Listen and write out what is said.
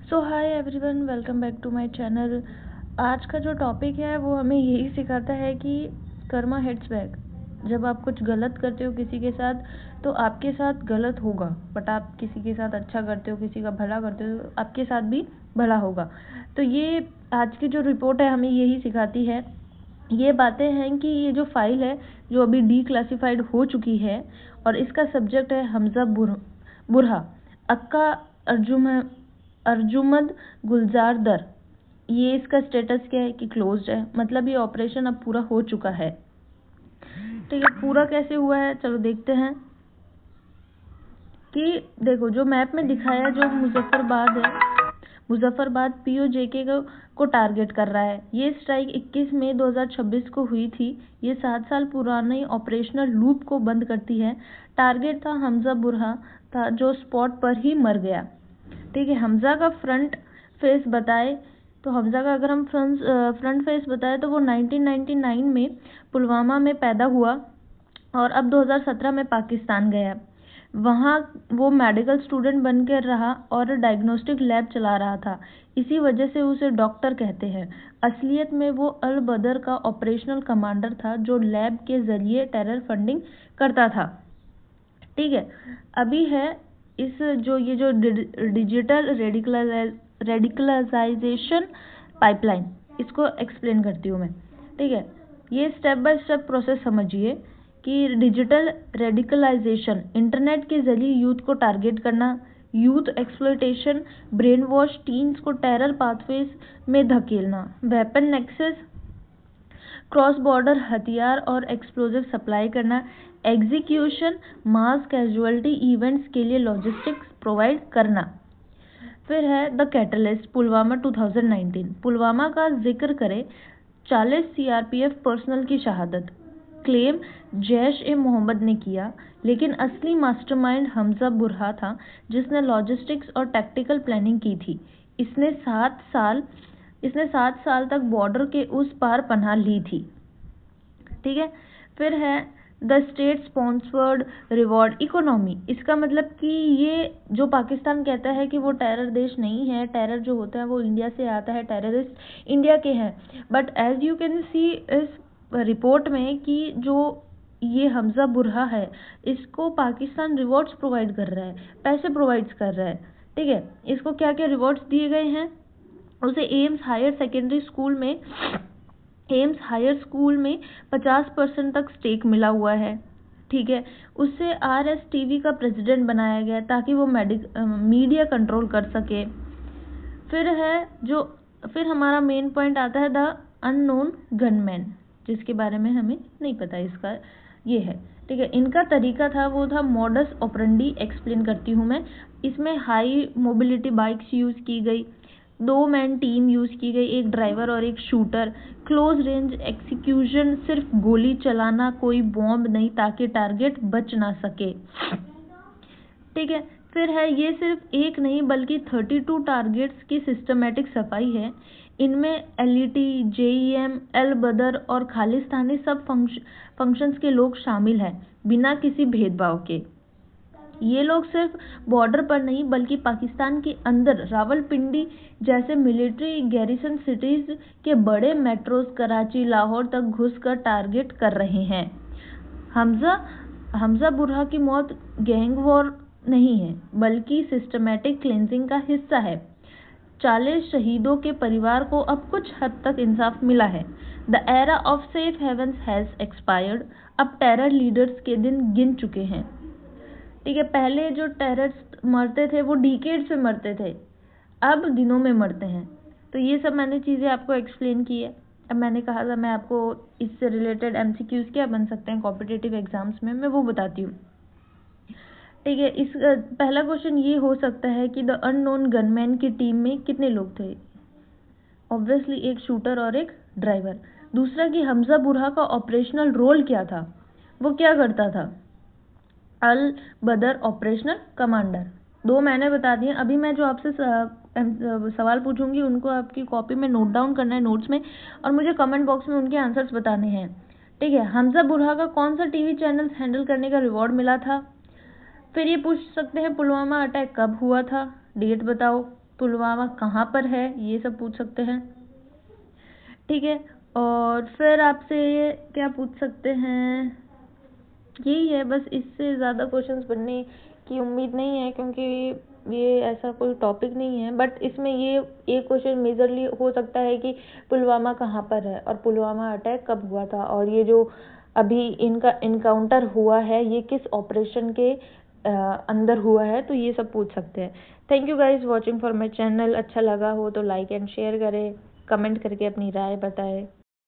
So hi everyone, welcome back to my channel. आज का जो टॉपिक है वो हमें यही सिखाता है कि कर्मा हिट्स बैक। जब आप कुछ गलत करते हो किसी के साथ तो आपके साथ गलत होगा, बट आप किसी के साथ अच्छा करते हो, किसी का भला करते हो, आपके साथ भी भला होगा। तो ये आज की जो रिपोर्ट है हमें यही सिखाती है। ये बातें हैं कि ये जो फाइल है जो अभी डीक्लासिफाइड हो चुकी है और इसका सब्जेक्ट है हमजा बुरहा, अक्का अर्जुमंद गुलजार दर। ये इसका स्टेटस क्या है कि क्लोज्ड है, मतलब ये ऑपरेशन अब पूरा हो चुका है। ठीक है, पूरा कैसे हुआ है चलो देखते हैं। कि देखो जो मैप में दिखाया जो मुजफ्फरबाद है, मुजफ्फरबाद पीओजेके को टारगेट कर रहा है। ये स्ट्राइक 21 मई 2026 को हुई थी। ये 7 साल पुराने ऑपरेशनल लूप को बंद करती है। टारगेट था हमजा बुरहा था जो स्पॉट पर ही मर गया। ठीक है, हमजा का फ्रंट फेस बताए तो हमजा का अगर हम फ्रंट फेस बताए तो वो 1999 में पुलवामा में पैदा हुआ और अब 2017 में पाकिस्तान गया। वहाँ वो मेडिकल स्टूडेंट बनकर रहा और डायग्नोस्टिक लैब चला रहा था। इसी वजह से उसे डॉक्टर कहते हैं। असलियत में वो अल बदर का ऑपरेशनल कमांडर था जो लैब के जरिए टेरर फंडिंग करता था। ठीक है, अभी है इस जो डिजिटल रेडिकलाइजेशन पाइपलाइन, इसको एक्सप्लेन करती हूँ मैं। ठीक है, ये स्टेप बाय स्टेप प्रोसेस समझिए कि डिजिटल रेडिकलाइजेशन इंटरनेट के जरिए यूथ को टारगेट करना, youth exploitation, brain wash, teens को टेरर पाथवेज में धकेलना, वेपन नेक्सस, क्रॉस बॉर्डर हथियार और एक्सप्लोजिव सप्लाई करना, एग्जीक्यूशन, मास कैजुअलिटी इवेंट्स के लिए लॉजिस्टिक्स प्रोवाइड करना। फिर है द कैटलिस्ट पुलवामा 2019। पुलवामा का जिक्र करें, 40 सीआरपीएफ पर्सनल की शहादत। क्लेम जैश ए मोहम्मद ने किया, लेकिन असली मास्टरमाइंड हमजा बुरहा था जिसने लॉजिस्टिक्स और टैक्टिकल प्लानिंग की थी। इसने 7 साल तक बॉर्डर के उस पार पनाह ली थी। ठीक है, फिर है the state sponsored reward economy. इसका मतलब कि ये जो पाकिस्तान कहता है कि वो टेरर देश नहीं है, टेरर जो होता है वो इंडिया से आता है, टेररिस्ट इंडिया के हैं, but as you can see इस रिपोर्ट में कि जो ये हमजा बुरहा है इसको पाकिस्तान रिवॉर्ड्स प्रोवाइड कर रहा है, पैसे प्रोवाइड कर रहा है। ठीक है, इसको क्या क्या रिवॉर्ड्स दिए गए हैं। उसे एम्स हायर स्कूल में 50% तक स्टेक मिला हुआ है। ठीक है, उससे RSTV का प्रेसिडेंट बनाया गया ताकि वो मीडिया कंट्रोल कर सके। फिर हमारा मेन पॉइंट आता है द अननोन गनमैन, जिसके बारे में हमें नहीं पता इसका ये है। ठीक है, इनका तरीका था वो था मॉडस ऑपरेंडी। एक्सप्लेन करती हूँ मैं। इसमें हाई मोबिलिटी बाइक्स यूज़ की गई, 2 मैन टीम यूज़ की गई, एक ड्राइवर और एक शूटर। क्लोज रेंज एक्सिक्यूशन, सिर्फ गोली चलाना, कोई बॉम्ब नहीं ताकि टारगेट बच ना सके। ठीक है, फिर है ये सिर्फ एक नहीं बल्कि 32 टारगेट्स की सिस्टमेटिक सफाई है। इनमें LET, JEM, अल बदर और खालिस्तानी सब फंक्शंस के लोग शामिल हैं बिना किसी भेदभाव के। ये लोग सिर्फ बॉर्डर पर नहीं बल्कि पाकिस्तान के अंदर रावलपिंडी जैसे मिलिट्री गैरिसन सिटीज के बड़े मेट्रोज, कराची, लाहौर तक घुसकर टारगेट कर रहे हैं। हमजा बुरहा की मौत गैंग वॉर नहीं है बल्कि सिस्टमैटिक क्लेंजिंग का हिस्सा है। 40 शहीदों के परिवार को अब कुछ हद तक इंसाफ मिला है। The era of safe havens has expired. अब टेरर लीडर्स के दिन गिन चुके हैं। ठीक है, पहले जो टेररिस्ट मरते थे वो डिकेड्स में मरते थे, अब दिनों में मरते हैं। तो ये सब मैंने चीज़ें आपको एक्सप्लेन की है। अब मैंने कहा था मैं आपको इससे रिलेटेड MCQs क्या बन सकते हैं कॉम्पिटिटिव एग्जाम्स में, मैं वो बताती हूँ। ठीक है, इस पहला क्वेश्चन ये हो सकता है कि द अननोन गनमैन की टीम में कितने लोग थे। ऑब्वियसली एक शूटर और एक ड्राइवर। दूसरा कि हमजा बुरहा का ऑपरेशनल रोल क्या था, वो क्या करता था। अल बदर ऑपरेशनल कमांडर। 2 मैंने बता दिए। अभी मैं जो आपसे सवाल पूछूंगी उनको आपकी कॉपी में नोट डाउन करना है नोट्स में, और मुझे कमेंट बॉक्स में उनके आंसर्स बताने हैं। ठीक है, हमजा बुरहा का कौन सा टीवी चैनल हैंडल करने का रिवॉर्ड मिला था। फिर ये पूछ सकते हैं पुलवामा अटैक कब हुआ था, डेट बताओ। पुलवामा कहाँ पर है, ये सब पूछ सकते हैं। ठीक है, और फिर आपसे क्या पूछ सकते हैं, यही है बस, इससे ज़्यादा क्वेश्चंस बनने की उम्मीद नहीं है क्योंकि ये ऐसा कोई टॉपिक नहीं है। बट इसमें ये एक क्वेश्चन मेजरली हो सकता है कि पुलवामा कहाँ पर है और पुलवामा अटैक कब हुआ था, और ये जो अभी इनका इनकाउंटर हुआ है ये किस ऑपरेशन के अंदर हुआ है, तो ये सब पूछ सकते हैं। Thank you guys watching for my channel. अच्छा लगा हो तो लाइक एंड शेयर करें, कमेंट करके अपनी राय बताएं।